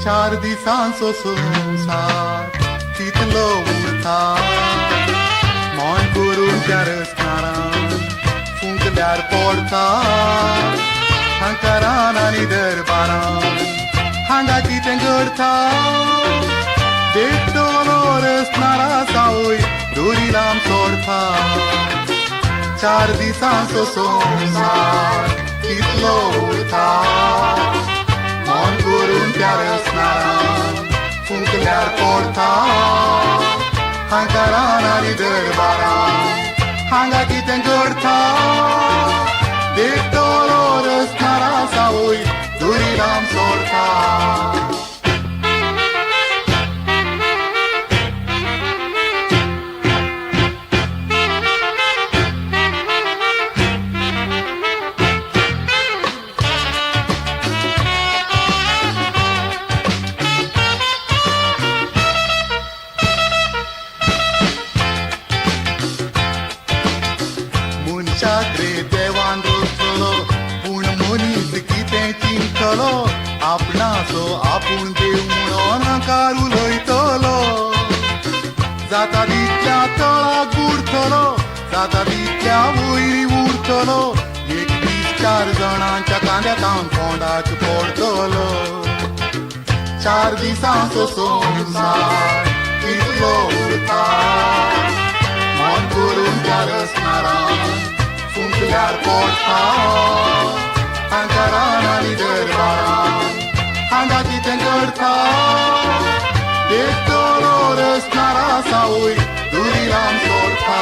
चार दिसांचो संसार कितलो उरता मन करून त्या रस्त्यारान फुंकल्यार पडता हांकारान आनी दरबारान हांगा कितें घडता देखतलो रस्त्यारा सावय दोरी लांब सोडता चार दिसांचो संसार कितलो उरता मन करून त्या रस्त्यारान फुंकल्यार पडता हांकारान आनी दरबारान हांगा कितें घडता देखतलो रस्त्यारा सावय दोरी लांब सोडता रे देवान रोचलो पूण मनीस कितें चिंतलो आपणाचो आपूण देव म्हणून नाकार उलयतलो जाता तितल्या तळाक बुडतलो जाता तितल्या वयरी उरतलो एक दीस चार जाणांच्या कांद्याकान फोंडाक पडतलो चार दिसांचो संसार कितलो उरता मन करून त्या रस्त्यारान फुंकल्यार पडटा हांकारान आनी दरबारान हांगा कितें घडता देखतलो रस्त्यारा सावय दोरी लांब सोडटा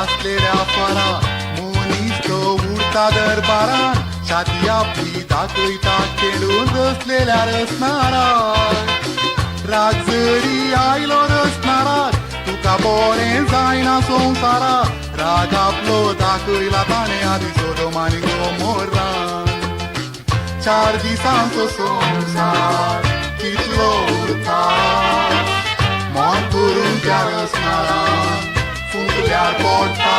आसलेल्या फरा मनीस तो उरता दरबारान छाती आपली दाखयता खेळून बसलेल्या रस्त्याराक राग जरी आयलो रस्त्याराक तुका बरें जायना संवसाराक राग आपलो दाखयला ताणें आदी सोदोम आनी गोमोरान चार दिसांचो संवसार कितलो उरता मन करून त्या रस्त्यारान फुंकल्यार पडटा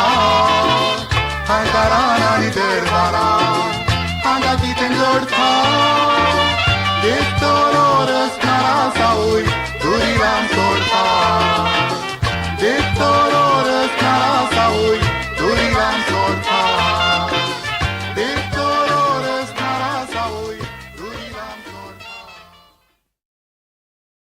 हांकारान आनी दरबारान हांगा कितें घडता